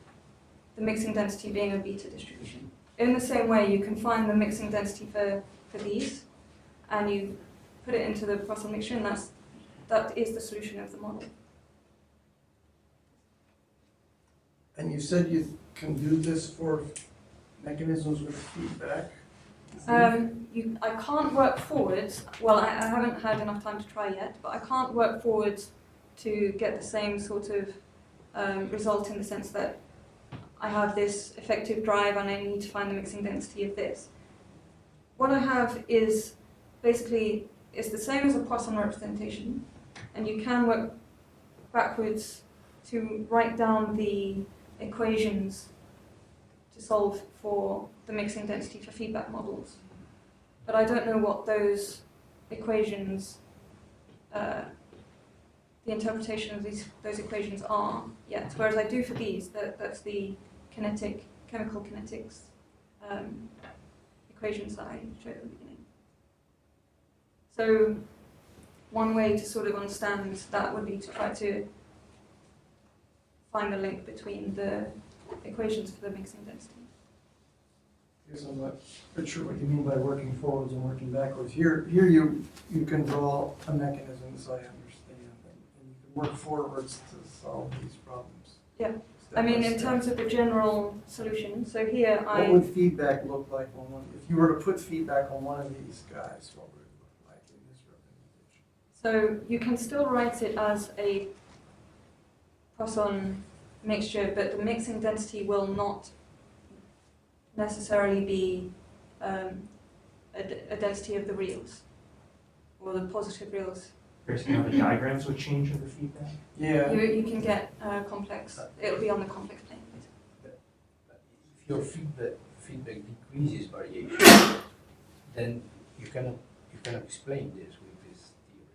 the mixing density being a beta distribution. In the same way, you can find the mixing density for these, and you put it into the Poisson mixture, and that is the solution of the model. And you said you can do this for mechanisms with feedback? I can't work forwards. Well, I haven't had enough time to try yet, but I can't work forwards to get the same sort of result, in the sense that I have this effective drive and I need to find the mixing density of this. What I have is basically, it's the same as a Poisson representation, and you can work backwards to write down the equations to solve for the mixing density for feedback models. But I don't know what those equations, the interpretation of those equations are yet, whereas I do for these. That's the chemical kinetics equations that I showed at the beginning. So one way to sort of understand that would be to try to find the link between the equations for the mixing density. Because I'm not quite sure what you mean by working forwards and working backwards. Here you can draw a mechanism, as I understand, and you can work forwards to solve these problems. Yeah. Step I mean, by in step. terms of the general solution, so here What would feedback look like on one, if you were to put feedback on one of these guys, what would it look like in this representation? so you can still write it as a Poisson mixture, but the mixing density will not necessarily be a density of the reals, or the positive reals. Basically, how the diagrams would change in the feedback? Yeah, You can get complex, it'll be on the complex plane. But if your feedback decreases variation, then you cannot explain this with this theory.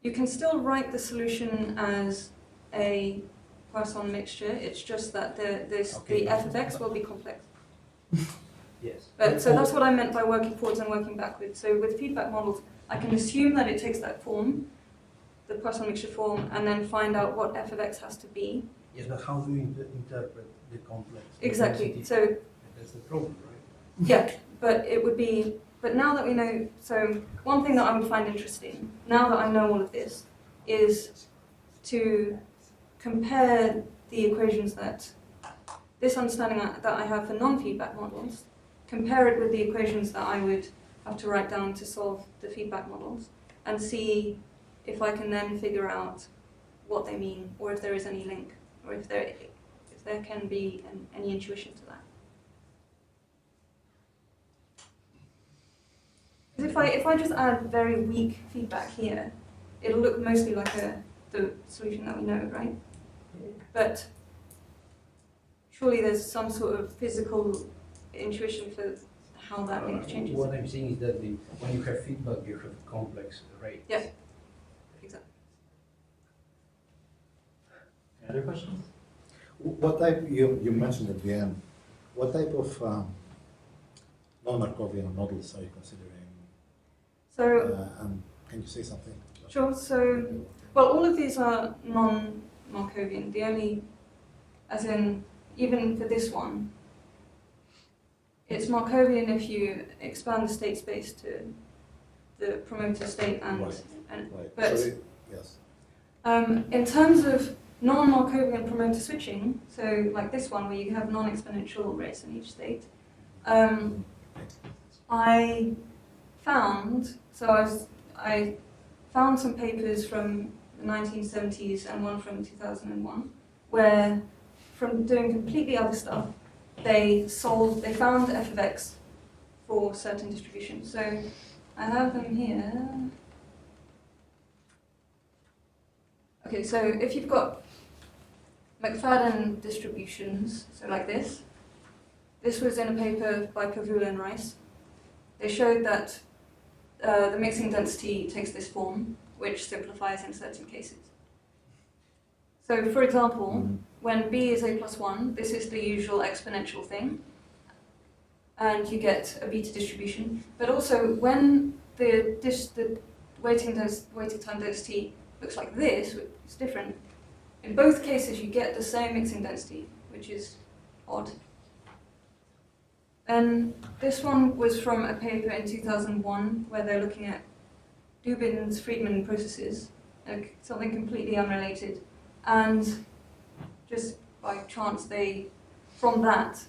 You can still write the solution as a Poisson mixture, it's just that the f of x will be complex. Yes. But so that's what I meant by working forwards and working backwards. So with feedback models, I can assume that it takes that form, the Poisson mixture form, and then find out what f of x has to be. Yes, but how do you interpret the complex? Exactly. density? So That's the problem, right? yeah, but it would be. But now that we know, so one thing that I would find interesting, now that I know all of this, is to compare the equations that this understanding that I have for non-feedback models, compare it with the equations that I would have to write down to solve the feedback models, and see if I can then figure out what they mean, or if there is any link, or if there can be any intuition to that. Because if I just add very weak feedback here, it'll look mostly like the solution that we know, right? But surely there's some sort of physical intuition for how that link changes. What I'm saying is that when you have feedback, you have complex rates. Yeah. Exactly. Any other questions? What type, you mentioned at the end, what type of non-Markovian models are you considering? So, And can you say something? sure, so, well, all of these are non-Markovian. The only, as in, even for this one, it's Markovian if you expand the state space to the promoter state and, Right. Right. but So yes. in terms of non-Markovian promoter switching, so like this one where you have non-exponential rates in each state, I found some papers from the 1970s and one from 2001 where, from doing completely other stuff, they found f of x for certain distributions. So I have them here. Okay, so if you've got McFadden distributions, so like this was in a paper by Pavula and Rice. They showed that the mixing density takes this form, which simplifies in certain cases. So, for example, when b is a plus 1, this is the usual exponential thing, and you get a beta distribution. But also, when the weighting time density looks like this, which is different, in both cases you get the same mixing density, which is odd. And this one was from a paper in 2001 where they're looking at Dubin's Friedman processes, like something completely unrelated. And just by chance, from that,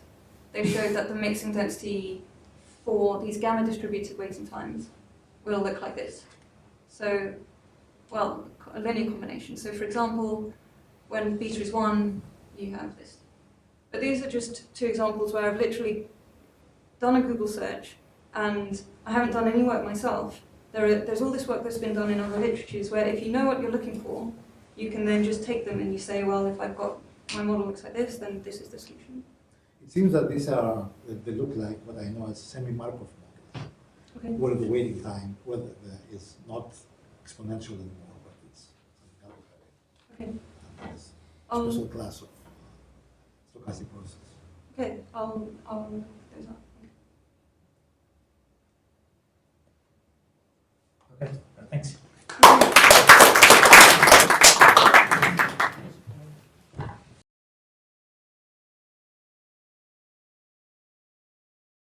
they showed that the mixing density for these gamma distributed waiting times will look like this. So, well, a linear combination. So for example, when beta is 1, you have this. But these are just two examples where I've literally done a Google search, and I haven't done any work myself. There's all this work that's been done in other literatures where if you know what you're looking for, you can then just take them and you say, well, if I've got, my model looks like this, then this is the solution. It seems that these are, they look like what I know as semi-Markov models, Okay. where the waiting time is not exponential anymore, but it's something arbitrary. Okay. And it's I'll- a special class of stochastic process. Okay, I'll look those up.